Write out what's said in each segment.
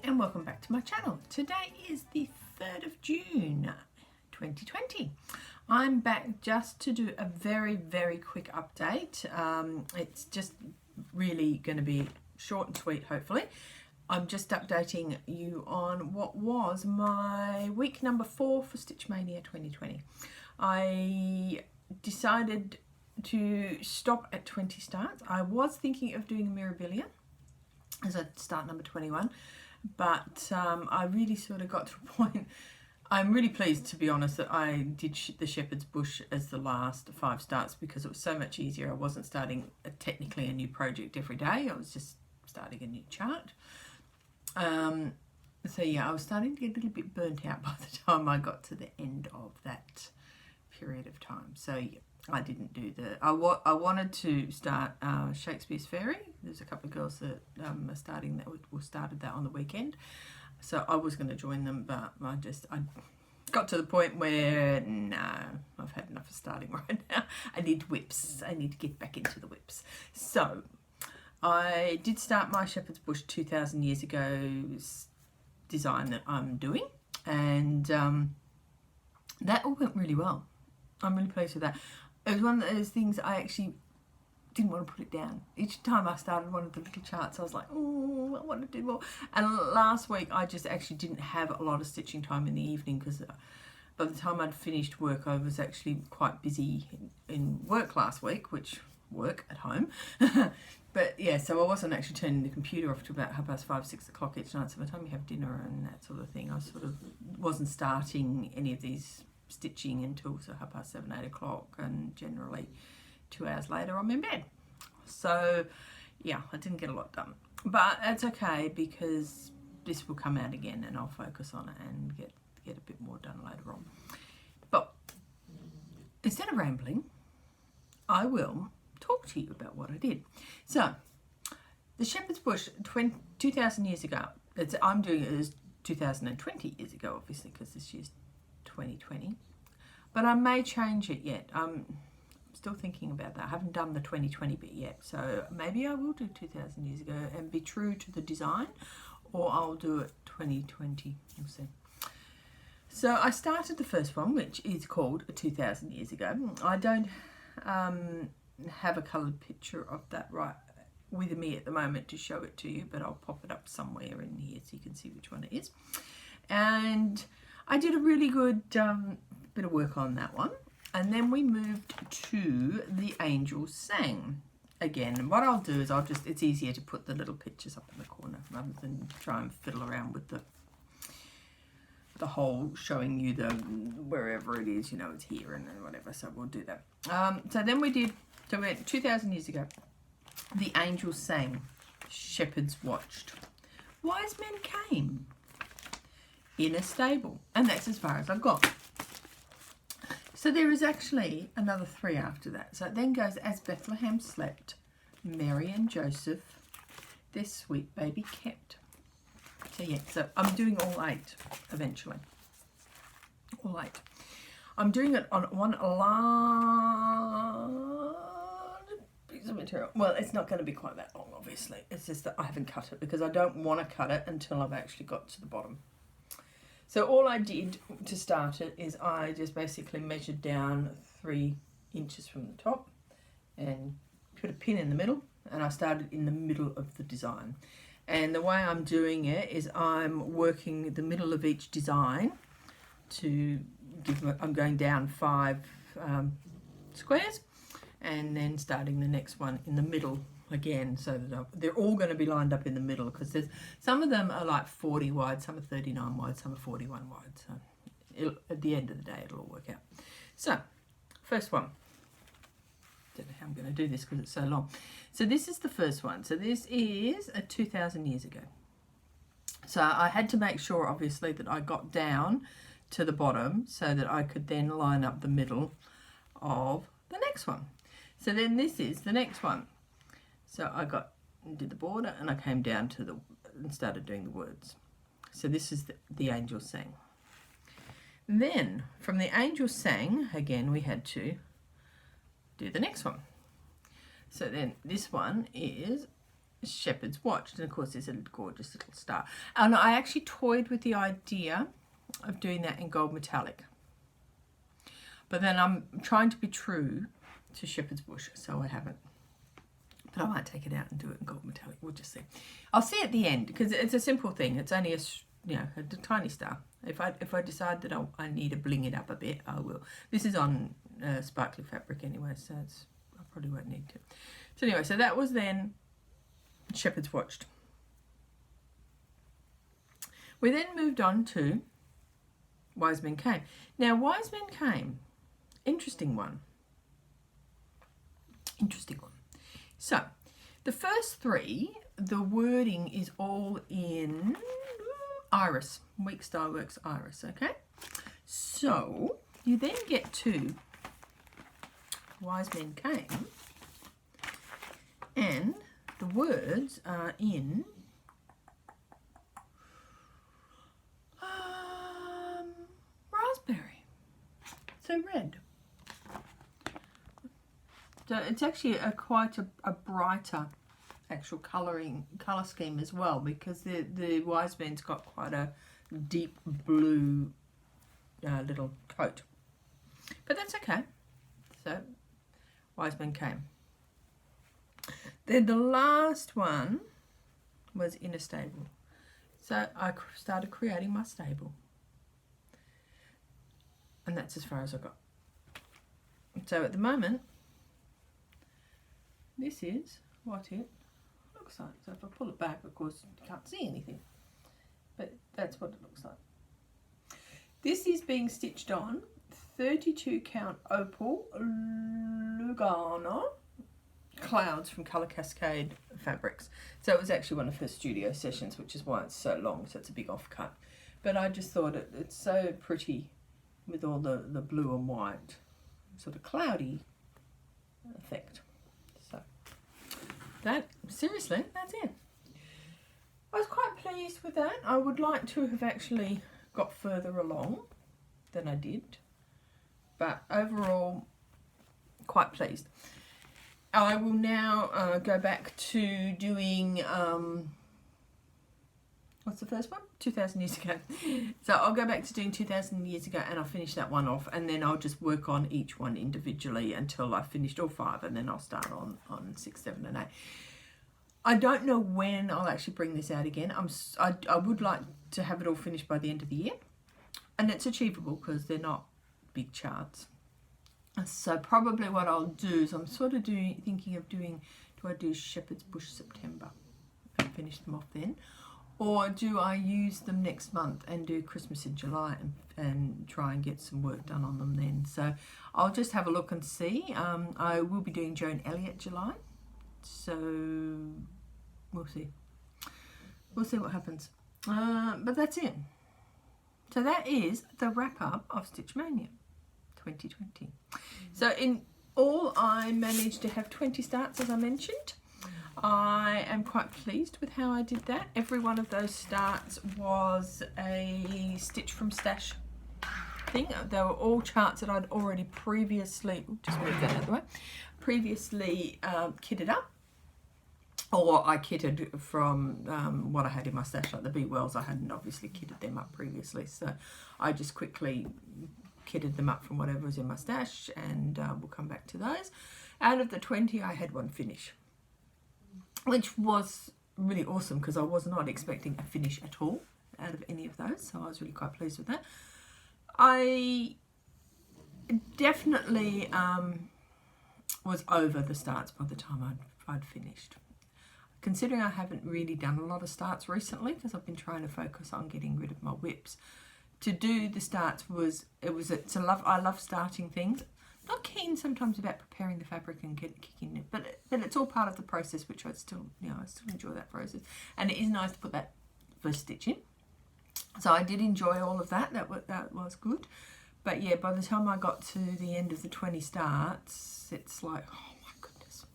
and welcome back to my channel. Today is the 3rd of June 2020. I'm back just to do a very quick update. It's just really going to be short and sweet, hopefully. I'm just updating you on what was my week number 4 for Stitch Maynia 2020. I decided to stop at 20 starts. I was thinking of doing a Mirabilia as a start number 21, but I really sort of got to a point. I'm really pleased, to be honest, that I did the Shepherd's Bush as the last 5 starts because it was so much easier. I wasn't starting technically a new project every day. I was just starting a new chart. So yeah, I was starting to get a little bit burnt out by the time I got to the end of that period of time. So yeah, I didn't do I wanted to start Shakespeare's Fairy. There's a couple of girls that are starting that started that on the weekend. So I was going to join them, but I got to the point where, no, I've had enough of starting right now. I need whips. I need to get back into the whips. So I did start my Shepherd's Bush 2,000 years ago design that I'm doing, and that all went really well. I'm really pleased with that. It was one of those things I actually didn't want to put it down. Each time I started one of the little charts, I was like, oh, I want to do more. And last week, I just actually didn't have a lot of stitching time in the evening because by the time I'd finished work, I was actually quite busy in work last week, which work at home. But yeah, so I wasn't actually turning the computer off to about 5:30, 6 o'clock each night. So by the time you have dinner and that sort of thing, I sort of wasn't starting any of these stitching until 7:30, 8 o'clock, and generally 2 hours later I'm in bed. So yeah, I didn't get a lot done, but it's okay because this will come out again and I'll focus on it and get a bit more done later on. But instead of rambling, I will talk to you about what I did. So the Shepherd's Bush 2,000 years ago, I'm doing it as 2020 years ago, obviously, because this year's 2020, but I may change it yet. I'm still thinking about that. I haven't done the 2020 bit yet, so maybe I will do 2,000 years ago and be true to the design, or I'll do it 2020. We'll see. So I started the first one, which is called 2,000 years ago. I don't have a coloured picture of that right with me at the moment to show it to you, but I'll pop it up somewhere in here so you can see which one it is. And I did a really good bit of work on that one, and then we moved to The Angel Sang. Again, what I'll do is it's easier to put the little pictures up in the corner rather than try and fiddle around with the whole showing you wherever it is, it's here and whatever, so we'll do that. So then we went 2,000 years ago. The Angel Sang, Shepherds Watched, Wise Men Came, In a Stable, and that's as far as I've got. So there is actually another 3 after that. So it then goes As Bethlehem Slept, Mary and Joseph, Their Sweet Baby Kept. So yeah, so I'm doing all 8 eventually. All 8. I'm doing it on one large piece of material. Well, it's not going to be quite that long, obviously. It's just that I haven't cut it because I don't want to cut it until I've actually got to the bottom. So all I did to start it is I just basically measured down 3 inches from the top and put a pin in the middle, and I started in the middle of the design. And the way I'm doing it is I'm working the middle of each design to I'm going down 5 squares and then starting the next one in the middle again, so that they're all going to be lined up in the middle, because some of them are like 40 wide, some are 39 wide, some are 41 wide. So at the end of the day, it'll all work out. So first one. Don't know how I'm going to do this because it's so long. So this is the first one. So this is 2,000 years ago. So I had to make sure, obviously, that I got down to the bottom so that I could then line up the middle of the next one. So then this is the next one. So I did the border and I came down and started doing the words. So this is the Angel Sang. Then from the Angel Sang, again, we had to do the next one. So then this one is Shepherd's Watch, and of course there's a gorgeous little star. And I actually toyed with the idea of doing that in gold metallic, but then I'm trying to be true to Shepherd's Bush, so I haven't. But I might take it out and do it in gold metallic. We'll just see. I'll see at the end, because it's a simple thing. It's only a tiny star. If I decide that I need to bling it up a bit, I will. This is on sparkly fabric anyway, so I probably won't need to. So anyway, so that was then Shepherd's Watched. We then moved on to Wise Men Came. Now, Wise Men Came, interesting one. Interesting one. So, the first three, the wording is all in Iris, Week Star Works Iris, okay? So, you then get to Wise Men Came, and the words are in raspberry, so red. So it's actually quite a brighter actual colour scheme as well, because the Wise Men's got quite a deep blue little coat. But that's okay. So Wise Men Came. Then the last one was in a stable. So I started creating my stable. And that's as far as I got. So at the moment, this is what it looks like. So if I pull it back, of course, you can't see anything. But that's what it looks like. This is being stitched on 32 count opal Lugana clouds from Colour Cascade fabrics. So it was actually one of her studio sessions, which is why it's so long, so it's a big offcut. But I just thought it's so pretty with all the blue and white, sort of cloudy effect. So that, seriously, that's it. I was quite pleased with that. I would like to have actually got further along than I did, but overall quite pleased. I will now go back to doing, what's the first one? 2,000 years ago. So I'll go back to doing 2,000 years ago, and I'll finish that one off, and then I'll just work on each one individually until I've finished all 5, and then I'll start on 6, 7 and 8. I don't know when I'll actually bring this out again. I would like to have it all finished by the end of the year, and it's achievable because they're not big charts. So probably what I'll do is I'm sort of thinking of doing, do I do Shepherd's Bush September and finish them off then? Or do I use them next month and do Christmas in July and try and get some work done on them then? So I'll just have a look and see. I will be doing Joan Elliott July. So we'll see. We'll see what happens. But that's it. So that is the wrap up of Stitch Mania 2020. So in all, I managed to have 20 starts, as I mentioned. I am quite pleased with how I did that. Every one of those starts was a Stitch from Stash thing. They were all charts that I'd already previously, just move that out of the way, previously kitted up. Or I kitted from what I had in my stash, like the Be Wells. I hadn't obviously kitted them up previously, so I just quickly kitted them up from whatever was in my stash, and we'll come back to those. Out of the 20, I had one finish, which was really awesome because I was not expecting a finish at all out of any of those, so I was really quite pleased with that. I definitely was over the starts by the time I'd finished. Considering I haven't really done a lot of starts recently because I've been trying to focus on getting rid of my whips, to do the starts I love starting things. Not keen sometimes about preparing the fabric and kicking it, but it's all part of the process, which I still enjoy that process, and it is nice to put that first stitch in. So I did enjoy all of that. That was good. But yeah, by the time I got to the end of the 20 starts, it's like, oh my goodness.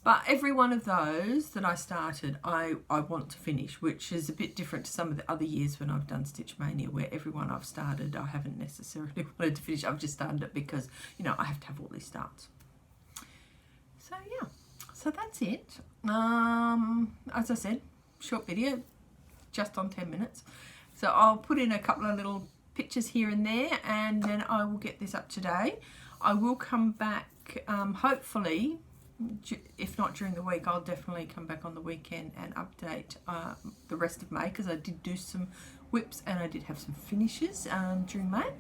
But every one of those that I started, I want to finish, which is a bit different to some of the other years when I've done Stitch Mania, where every one I've started, I haven't necessarily wanted to finish. I've just started it because, I have to have all these starts. So yeah, So that's it. As I said, short video, just on 10 minutes. So I'll put in a couple of little pictures here and there, and then I will get this up today. I will come back, hopefully, if not during the week, I'll definitely come back on the weekend and update the rest of May, because I did do some whips and I did have some finishes during May.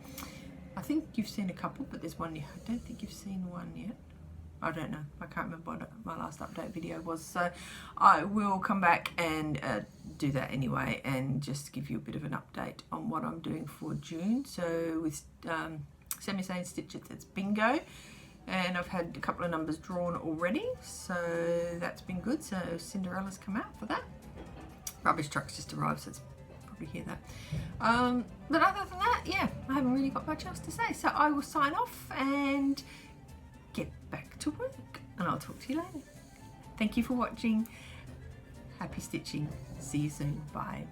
I think you've seen a couple, but there's one, I don't think you've seen one yet. I don't know, I can't remember what my last update video was, so I will come back and do that anyway, and just give you a bit of an update on what I'm doing for June. So with Sane Stitches, it's bingo, and I've had a couple of numbers drawn already, so that's been good. So Cinderella's come out for that. Rubbish truck's just arrived, so it's probably hear that. But other than that, yeah, I haven't really got much else to say, so I will sign off and get back to work, and I'll talk to you later. Thank you for watching. Happy stitching. See you soon. Bye.